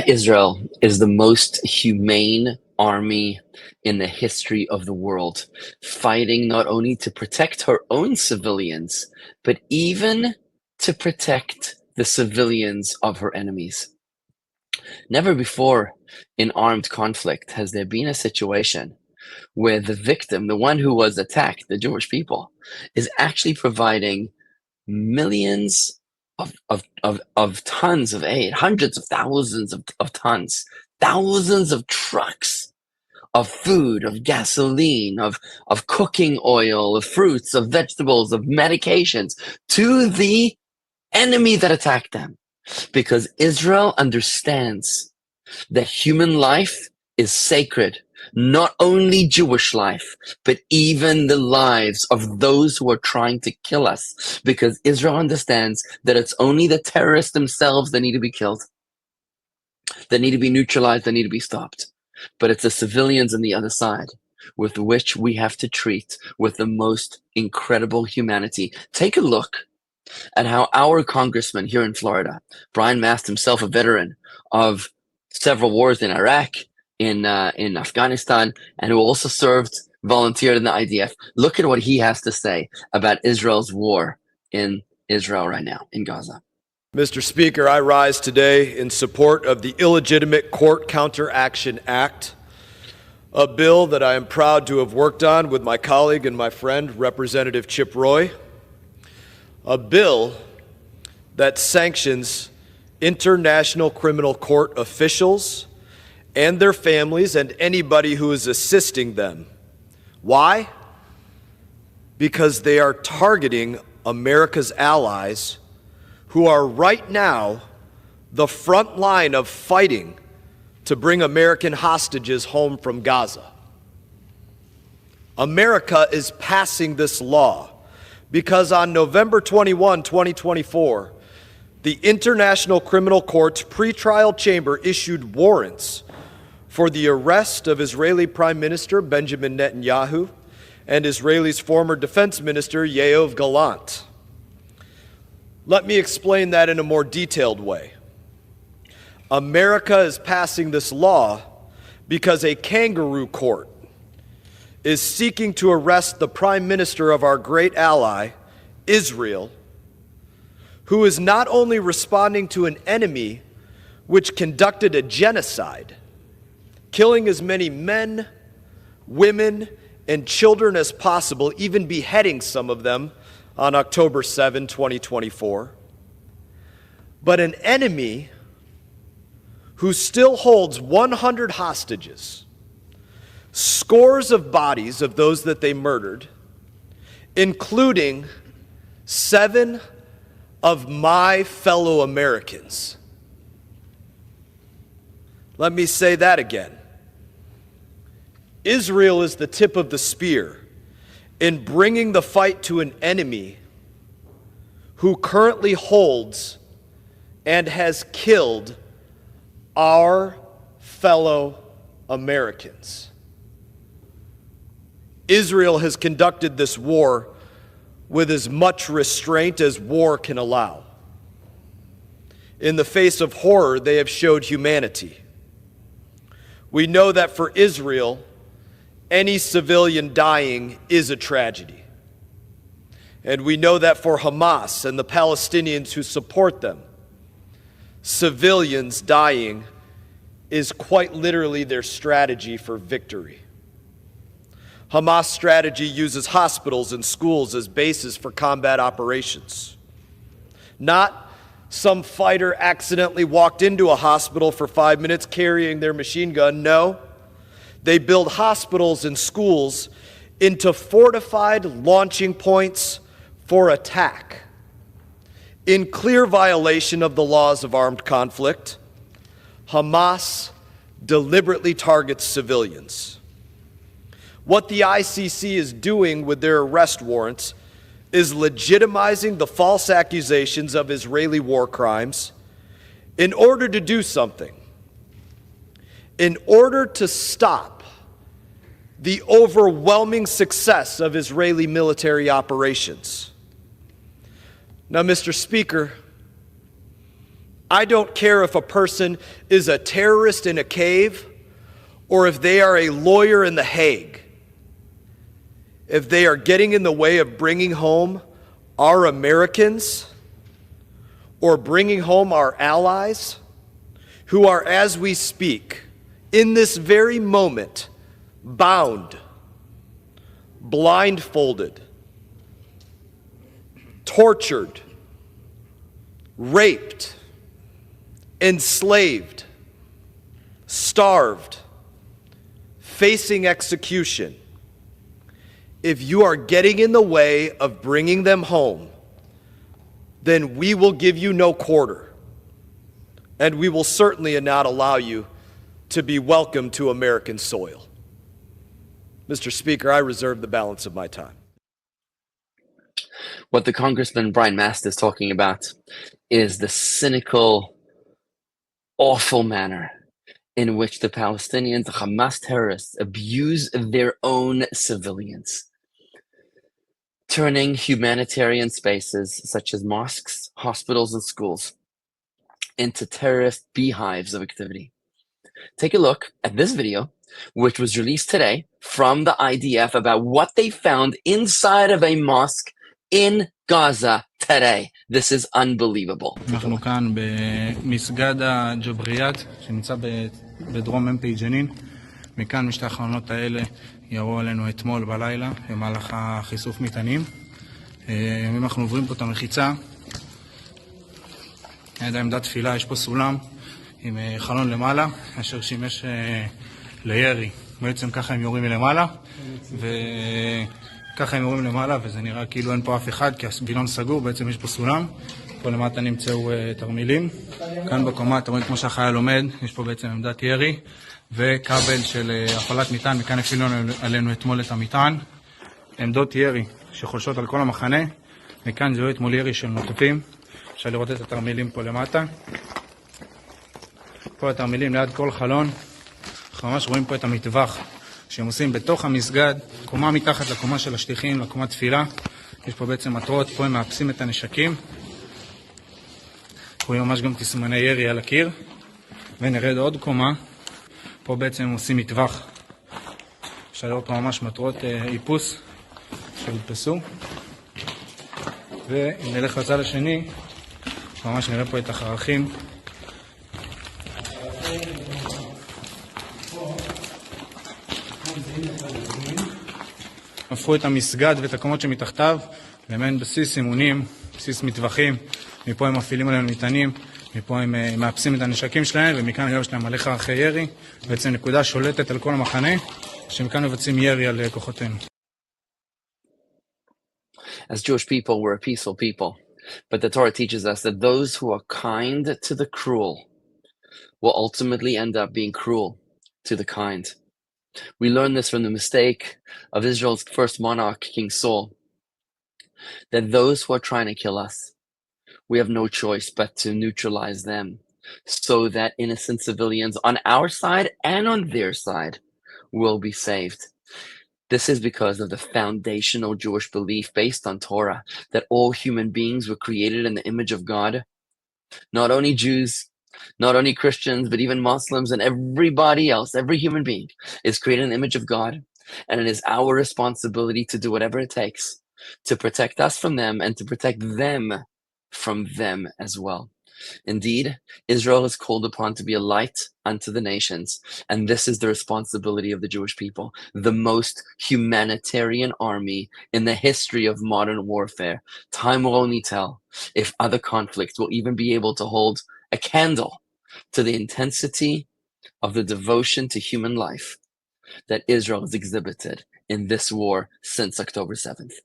Israel is the most humane army in the history of the world, fighting not only to protect her own civilians, but even to protect the civilians of her enemies. Never before in armed conflict has there been a situation where the victim, the one who was attacked, the Jewish people, is actually providing millions of tons of aid, hundreds of thousands of tons, thousands of trucks of food, of gasoline, of cooking oil, of fruits, of vegetables, of medications to the enemy that attacked them. Because Israel understands that human life is sacred, not only Jewish life, but even the lives of those who are trying to kill us. Because Israel understands that it's only the terrorists themselves that need to be killed, that need to be neutralized, that need to be stopped. But it's the civilians on the other side with which we have to treat with the most incredible humanity. Take a look at how our congressman here in Florida, Brian Mast, himself a veteran of several wars in Iraq, in Afghanistan, and who also volunteered in the IDF. Look at what he has to say about Israel's war in Israel right now, in Gaza. Mr. Speaker, I rise today in support of the Illegitimate Court Counteraction Act, a bill that I am proud to have worked on with my colleague and my friend, Representative Chip Roy. A bill that sanctions international criminal court officials and their families and anybody who is assisting them. Why? Because they are targeting America's allies who are right now the front line of fighting to bring American hostages home from Gaza. America is passing this law because on November 21, 2024, the International Criminal Court's pretrial chamber issued warrants for the arrest of Israeli Prime Minister Benjamin Netanyahu and Israel's former defense minister Yoav Gallant. Let me explain that in a more detailed way. America is passing this law because a kangaroo court is seeking to arrest the prime minister of our great ally, Israel, who is not only responding to an enemy which conducted a genocide, killing as many men, women, and children as possible, even beheading some of them on October 7, 2024, but an enemy who still holds 100 hostages, scores of bodies of those that they murdered, including 7 of my fellow Americans. Let me say that again. Israel is the tip of the spear in bringing the fight to an enemy who currently holds and has killed our fellow Americans. Israel has conducted this war with as much restraint as war can allow. In the face of horror, they have showed humanity. We know that for Israel, any civilian dying is a tragedy. And we know that for Hamas and the Palestinians who support them, civilians dying is quite literally their strategy for victory. Hamas' strategy uses hospitals and schools as bases for combat operations. Not some fighter accidentally walked into a hospital for 5 minutes carrying their machine gun. No, they build hospitals and schools into fortified launching points for attack. In clear violation of the laws of armed conflict, Hamas deliberately targets civilians. What the ICC is doing with their arrest warrants is legitimizing the false accusations of Israeli war crimes in order to do something. In order to stop the overwhelming success of Israeli military operations. Now, Mr. Speaker, I don't care if a person is a terrorist in a cave or if they are a lawyer in The Hague. If they are getting in the way of bringing home our Americans or bringing home our allies who are, as we speak, in this very moment, bound, blindfolded, tortured, raped, enslaved, starved, facing execution. If you are getting in the way of bringing them home, then we will give you no quarter, and we will certainly not allow you to be welcome to American soil. Mr. Speaker, I reserve the balance of my time. What the Congressman Mast is talking about is the cynical, awful manner in which the Palestinians, the Hamas terrorists, abuse their own civilians, turning humanitarian spaces such as mosques, hospitals, and schools into terrorist beehives of activity. Take a look at this video, which was released today from the IDF about what they found inside of a mosque in Gaza today. This is unbelievable. אנחנו כאן במסגד הג'בריית שנמצא בדרום מ"פ ג'נין. מכאן משתי החלונות האלה ירו עלינו אתמול בלילה במהלך החיסוף מטענים. אם אנחנו עוברים פה את המחיצה, ליד עמדת תפילה יש פה סולם עם חלון למעלה אשר שימש לירי. בעצם ככה הם יורים מלמעלה וככה הם יורים למעלה, וזה נראה כאילו אין פה אף אחד כי הסבילון סגור. בעצם יש פה סולם, פה למטה נמצאו תרמילים. כאן בקומה אתם רואים כמו שהחייל עומד, יש פה בעצם עמדת ירי וכבל של הפעלת מטען, מכאן הפעילו עלינו אתמול את המטען. עמדות ירי שחולשות על כל המחנה, מכאן זהו אתמול ירי של נוטפים. אפשר לראות את התרמילים פה למטה, פה התרמילים ליד כל חלון. אנחנו ממש רואים פה את המטווח שהם עושים בתוך המסגד, קומה מתחת לקומה של השטיחים, לקומת תפילה. יש פה בעצם מטרות, פה הם מאפסים את הנשקים. רואים ממש גם תסמני ירי על הקיר. ונרד עוד קומה, פה בעצם הם עושים מטווח. אפשר לראות פה ממש מטרות איפוס שהודפסו. ואם נלך לצד השני, ממש נראה פה את החרכים. הפכו את המסגד ואת הקומות שמתחתיו למעין בסיס אימונים, בסיס מטווחים. מפה הם מפעילים עלינו מטענים, מפה הם מאפסים את הנשקים שלהם, ומכאן גם יש להם מלא חרכי ירי. בעצם נקודה שולטת על כל המחנה, שמכאן מבצעים ירי על כוחותינו. As Jewish people, we're a peaceful people, but the Torah teaches us that those who are kind to the cruel will ultimately end up being cruel to the kind. We learn this from the mistake of Israel's first monarch, King Saul, that those who are trying to kill us, we have no choice but to neutralize them so that innocent civilians on our side and on their side will be saved. This is because of the foundational Jewish belief based on Torah that all human beings were created in the image of God. Not only Jews, not only Christians, but even Muslims and everybody else, every human being is created in the image of God. And it is our responsibility to do whatever it takes to protect us from them and to protect them from them as well. Indeed, Israel is called upon to be a light unto the nations, and this is the responsibility of the Jewish people, the most humanitarian army in the history of modern warfare. Time will only tell if other conflicts will even be able to hold a candle to the intensity of the devotion to human life that Israel has exhibited in this war since October 7th.